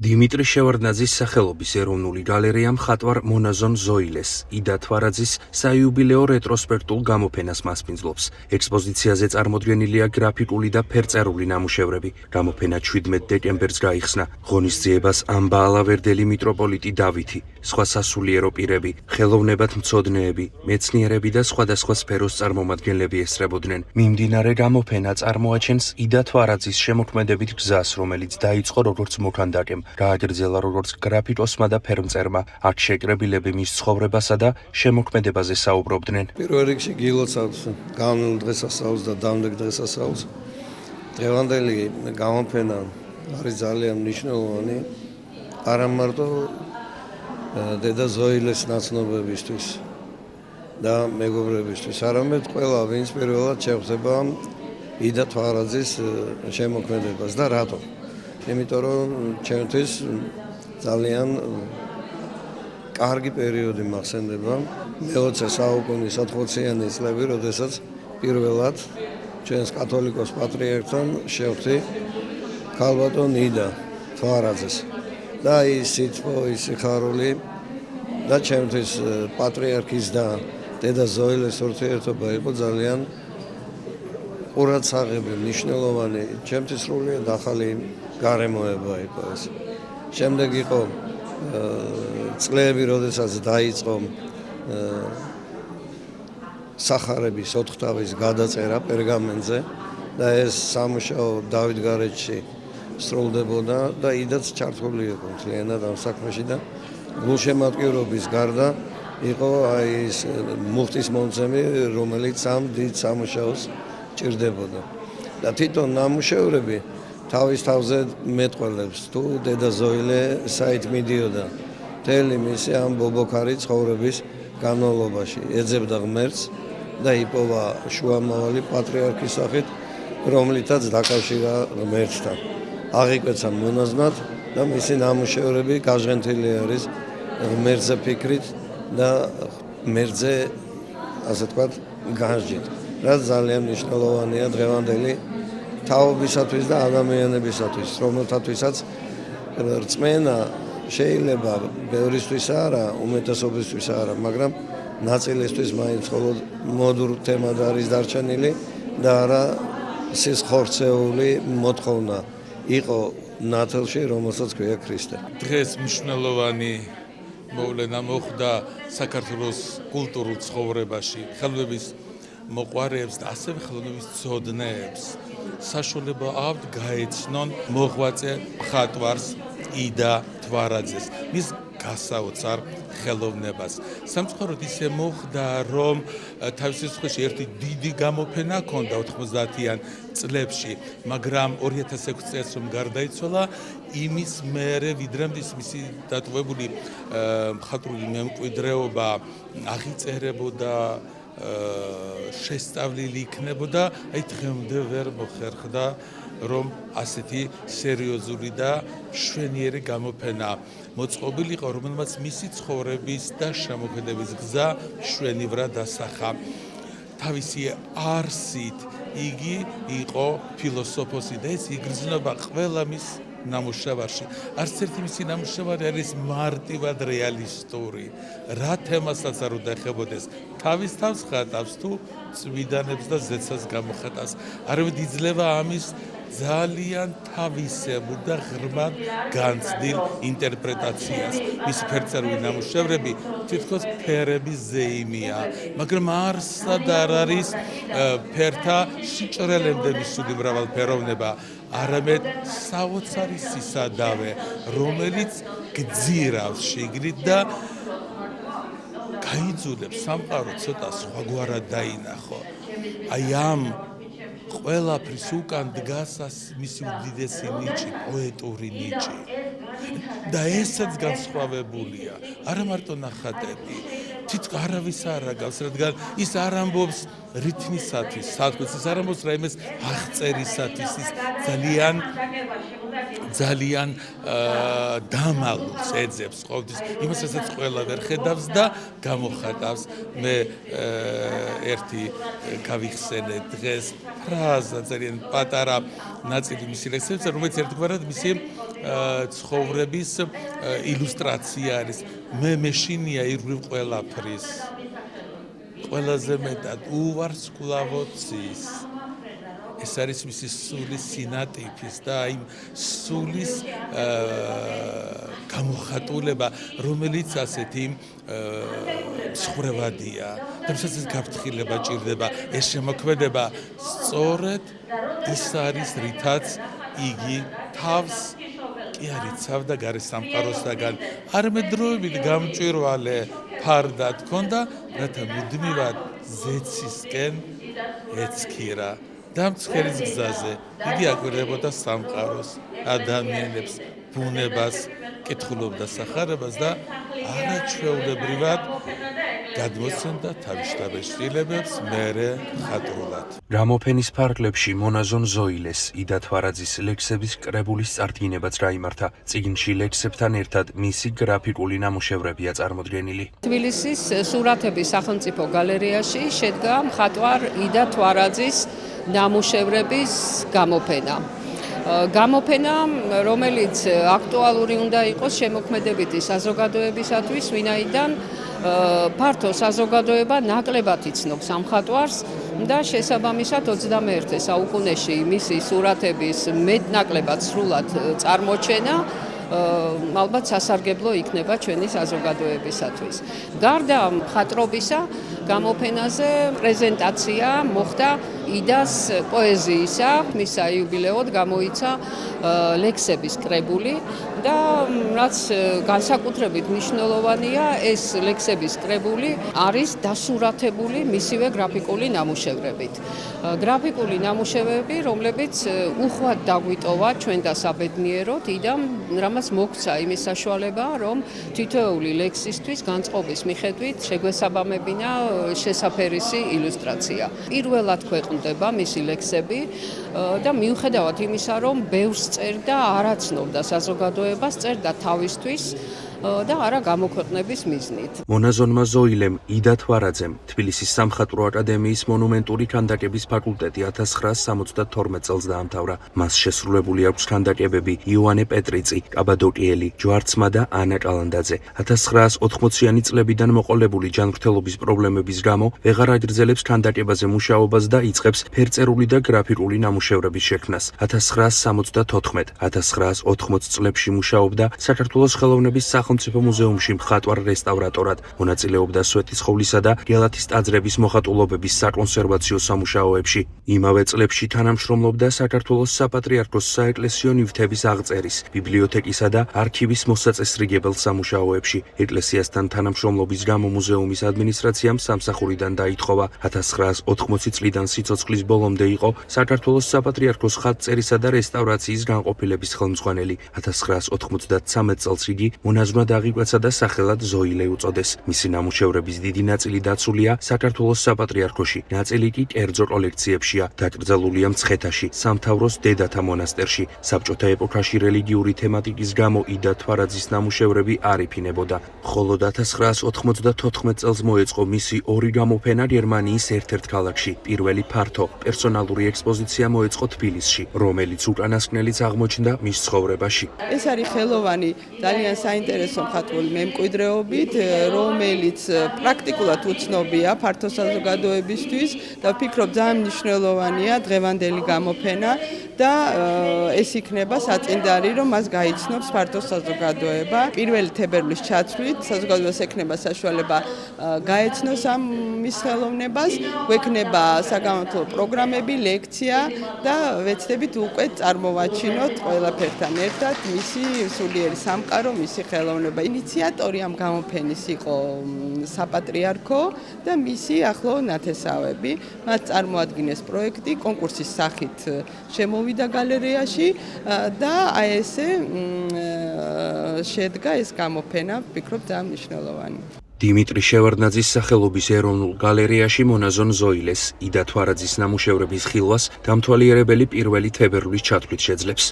დიმიტრი შევარდნაძის სახელობის ეროვნული გალერეა მხატვარ მონაზონ ზოილეს იდა თვარაძის საიუბილეო რეტროსპექტულ გამოფენას მასპინძლობს. ექსპოზიციაზე წარმოდგენილია გრაფიკული და ფერწერული ნამუშევრები. გამოფენა 17 დეკემბერს გაიხსნა. ღონისძიებას ამბა ალავერდელი მიტროპოლიტი დავითი, სხვა სასულიერო პირები, ხელოვნებათმცოდნეები, მეცნიერები და სხვადასხვა სფეროს წარმომადგენლები ესწრებოდნენ. მიმდინარე გამოფენა წარმოაჩენს იდა თვარაძის შემოქმედებით გზას, რომელიც დაიწყო როგორც მოქანდაკემ. გააგრძელა როგორც გრაფიკოსმა და ფერმწერმა. აქ შეკრებილები მის ცხოვრებასა და შემოქმედებაზე საუბრობდნენ. პირველ რიგში გილოცავთ განვლილ დღესასწაულს და დამდეგ დღესასწაულს. დღევანდელი გამოფენა არის ძალიან მნიშვნელოვანი არა მარტო დედა ზოილეს ნაცნობებისთვის და მეგობრებისთვის, არამედ ყველა ვინც პირველად შეხვდება იდა თვარაძის შემოქმედებას და რატო? იმიტომ რომ ჩემთვის ძალიან კარგი პერიოდი მახსენდება მე-20 საუკუნის 80-იანი წლები, როდესაც პირველად ჩვენს კათოლიკოს პატრიარქთან შევხვდი ქალბატონ იდა თვარაძეს და ის სიტყვა, ის სიხარული და ჩემთვის პატრიარქის და დედა ზოილეს ურთიერთობა იყო ძალიან ყურადსაღები, მნიშვნელოვანი, ჩემთვის სრულიად ახალი გარემოება იყო ეს. შემდეგ იყო წლები, როდესაც დაიწყო სახარების ოთხთავის გადაწერა პერგამენტზე და ეს სამუშაო დავითგარეჯში სრულდებოდა და იდაც ჩართული იყო მთლიანად ამ საქმეში და გულშემატკივრობის გარდა იყო ის მუხტის მომცემი, რომელიც ამ დიდ სამუშაოს ჭირდებოდა. და თვითონ ნამუშევრები თავის თავზე მეტყველებს თუ დედა ზოილე საით მიდიოდა მთელი მისი ამ ბობოქარი ცხოვრების განმავლობაში ეძებდა ღმერთს და იპოვა შუამავალი პატრიარქის სახით, რომლითაც დაკავშირა ღმერთთან. აღიკვეცა მონაზვნად და მისი ნამუშევრები გაჟღენთილი არის ღმერთზე ფიქრით და ღმერთზე, ასე თქვათ, განსჯით. რაც ძალიან მნიშვნელოვანია დღევანდელი თაობისათვის და ადამიანებისათვის, რომელთათვისაც რწმენა შეიძლება ბევრისთვის არა, უმეტესობისთვის არა, მაგრამ ნაწილისთვის მაინც მხოლოდ მოდურ თემად არის დარჩენილი და არა სისხორცეული მოთხოვნა იყო ნათელში, რომელსაც ქვია ქრისტე. დღეს მნიშვნელოვანი მოვლენა მოხდა საქართველოს კულტურულ ცხოვრებაში, ხელოვნების მოყვარეებს და ასევე ხელოვნების მცოდნეებს საშუალება აქვთ გაეცნონ მოღვაწე მხატვარს იდა თვარაძეს, მის გასაოცარ ხელოვნებას. სამწუხაროდ ისე მოხდა, რომ თავის სიცხეში ერთი დიდი გამოფენა ჰქონდა 90-იან წლებში, მაგრამ 2006 წელს რომ გარდაიცვალა, იმის მერე ვიდრე მისი დატოვებული მხატვრული მემკვიდრეობა აღიწერებოდა, შესწავლილი იქნებოდა, აი დღემდე ვერ მოხერხდა, რომ ასეთი სერიოზული და მშვენიერი გამოფენა მოწყობილიყო, რომელმაც მისი ცხოვრების და შემოქმედების გზა მშვენივრად დასახა. თავისი არსით იგი იყო ფილოსოფოსი და ეს იგრძნობა ყველა მის ნამუშევარში. არც ერთი მისი ნამუშევარი არის მარტივად რეალისტური. რა თემასაც არ უნდა ეხებოდეს, თავის თავს ხატავს თუ წმიდანებს და ზეცას გამოხატავს. არავით იძლევა ამის ძალიან თავისებურ და ღრმად განცდილ ინტერპრეტაციას. მისი ფერწერული ნამუშევრები თითქოს ფერების ზეიმია, მაგრამ არსად არ არის ფერთა სიჭრელემდე მისული მრავალფეროვნება, არამედ საოცარი სისადავე, რომელიც გძირავს შიგნით და გაიძულებს სამყარო ცოტა სხვაგვარად დაინახო. აი ამ ყველაფრის უკან დგას მისი უდიდესი ნიჭი, პოეტური ნიჭი. და ესეც განსხვავებულია, არა მარტო ნახატები, თითქოს არავის არ აგავს, რადგან ის არ ამბობს რითმისათვის, სადღაც ის არ ამბობს რაიმეს აღწერისათვის, ის ძალიან დამალულს ეძებს ყოველთვის, იმასაც ყველა ვერ ხედავს და გამოხატავს. მე ერთი გავიხსენე დღეს ფრაზა ძალიან პატარა ნაწილი მისი ლექსებში, რომელიც ერთგვარად მისი ცხოვრების ილუსტრაცია არის. მე მეშინია ირგვლივ ყველაფრის. ყველაზე მეტად უვარსკვლავოცის. ეს არის მისი სულის სინატიფის და იმ სულის გამოხატულება, რომელიც ასეთი მსხვერპლადია. თუმცა ეს გაფრთხილება ჭირდება, ეს შემოქმედება სწორედ ის არის, რითაც იგი თავს კი არ იცავდა გარე სამყაროსაგან. არამედ დროებით გამჭვირვალე ფარდად ჰქონდა, რათა მუდმივად ზეცისკენ ეცქირა. და მცხელის გზაზე იგი აკვირდებოდა სამყაროს, ადამიანებს, ბუნებას, კითხულობდა სახარებას და არაჩვეულებრივად გადმოსცემდა თავის შთაბეჭდილებებს მერე ხატრულად. გამოფენის ფარგლებში მონაზონ ზოილეს, იდა თვარაძის ლექსების კრებულის წარდგინებაც გაიმართა. წიგნში ლექსებთან ერთად მისი გრაფიკული ნამუშევრებია წარმოდგენილი. თბილისის სურათების სახელმწიფო გალერეაში შედგა მხატვარ იდა თვარაძის ნამუშევრების გამოფენა. გამოფენა, რომელიც აქტუალური უნდა იყოს შემოქმედებითი საზოგადოებისათვის, ვინაიდან ფართო საზოგადოება ნაკლებად იცნობს ამ მხატვარს და შესაბამისად 21 საუკუნეში მისი სურათების მეტნაკლებად სრულად წარმოჩენა ალბათ სასარგებლო იქნება ჩვენი საზოგადოებისათვის. გარდა მხატვრობისა, გამოფენაზე პრეზენტაცია მოხდა იდას პოეზიისა, მის საიუბილეოდ გამოიცა ლექსების კრებული და რაც განსაკუთრებით მნიშვნელოვანია, ეს ლექსების კრებული არის დასურათებული მისივე გრაფიკული ნამუშევრებით. გრაფიკული ნამუშევრები, რომლებიც უხვად დაგვიტოვა ჩვენ დასაბედნიეროდ, იდამ რამაც მოგცა იმის საშუალება, რომ თითოეული ლექსისთვის განწყობის მიხედვით შეგვესაბამებინა შესაფერისი ილუსტრაცია. პირველად ქვეყნდება მისი ლექსები და მიუხედავად იმისა, რომ ბევრს წერდა, არაცნობდა საზოგადოებას, წერდა თავისთვის და არა გამოქვეყნების მიზნით. მონაზონმა ზოილემ, იდა თვარაძემ, თბილისის სამხატვრო აკადემიის მონუმენტური ქანდაკების ფაკულტეტი 1972 წელს დაამთავრა. მას შესრულებული აქვს ქანდაკებები იოანე პეტრიცი, კაბადოკიელი, ჯვარცმა და ანა კალანდაძე. 1980-იანი წლებიდან მოყოლებული ჯანმრთელობის პრობლემების გამო ვეღარ აგრძელებს ქანდაკებაზე მუშაობას და იწყებს ფერწერული და გრაფიკული ნამუშევრების შექმნას. 1974-1980 წლებში მუშაობდა საქართველოს ხელოვნების სახელმწიფო მუზეუმში მხატვარ რესტავრატორად, მონაწილეობდა სვეტიცხოვლისა და გელათის ტაძრების მოხატულობების საკონსერვაციო სამუშაოებში. იმავე წლებში თანამშრომლობდა საქართველოს საპატრიარქოს საეკლესიო ნივთების აღწერის, ბიბლიოთეკისა და არქივის მოსაწესრიგებელ სამუშაოებში. ეკლესიასთან თანამშრომლობის გამო მუზეუმის ადმინისტრაციამ სამსახურიდან დაითხოვა. 1980 წლიდან სიცოცხლის ბოლომდე იყო საქართველოს საპატრიარქოს ხატწერისა და რესტავრაციის განყოფილების ხელმძღვანელი. 1993 წელს იგი მონაზვნად აღიკვეცა და სახელად ზოილე უწოდეს. მისი ნამუშევრების დიდი ნაწილი დაცულია საქართველოს საპატრიარქოში, ნაწილი კი კერძო კოლექციებშია, დაკრძალულია მცხეთაში, სამთავროს დედათა მონასტერში. საბჭოთა ეპოქაში რელიგიური თემატიკის გამო იდა თვარაძის ნამუშევრები არ იფინებოდა. მხოლოდ 1994 წელს მოეწყო მისი ორი გამოფენა გერმანიის ერთ-ერთ ქალაქში. პირველი ფართო პერსონალური ექსპოზიცია მოეწყო თბილისში, რომელიც უკანასკნელიც აღმოჩნდა მის ცხოვრებაში. ეს არის ხელოვანი, ძალიან საინტერესო მხატვრული მემკვიდრეობით, რომელიც პრაქტიკულად უცნობია ფართო საზოგადოებისთვის და ვფიქრობ ძალიან მნიშვნელოვანია დღევანდელი გამოფენა და ეს იქნება საწინდარი, რომ მას გაიცნობს ფართო საზოგადოება. 1 თებერვლის ჩათვლით საზოგადოებას ექნება საშუალება გაეცნოს ამ მის ხელოვნებას, გვექნება საგამართლო პროგრამები, ლექცია და ვეცდებით უკვე წარმოვაჩინოთ ყველაფერთან ერთად მისი სულიერი სამყარო, მისი ხელოვნება. ინიციატორი ამ გამოფენის იყო საპატრიარქო და მისი ახლო ნათესავები. მათ წარმოადგინეს პროექტი, კონკურსის სახით შემოვიდა გალერეაში და აი ესე შედგა ეს გამოფენა, ვფიქრობ ძალიან მნიშვნელოვანი. დიმიტრი შევარდნაძის სახელობის ეროვნულ გალერეაში მონაზონ ზოილეს, იდა თვარაძის ნამუშევრების ხილვას დამთვალიერებელი 1 თებერვლის ჩათვლით შეძლებს.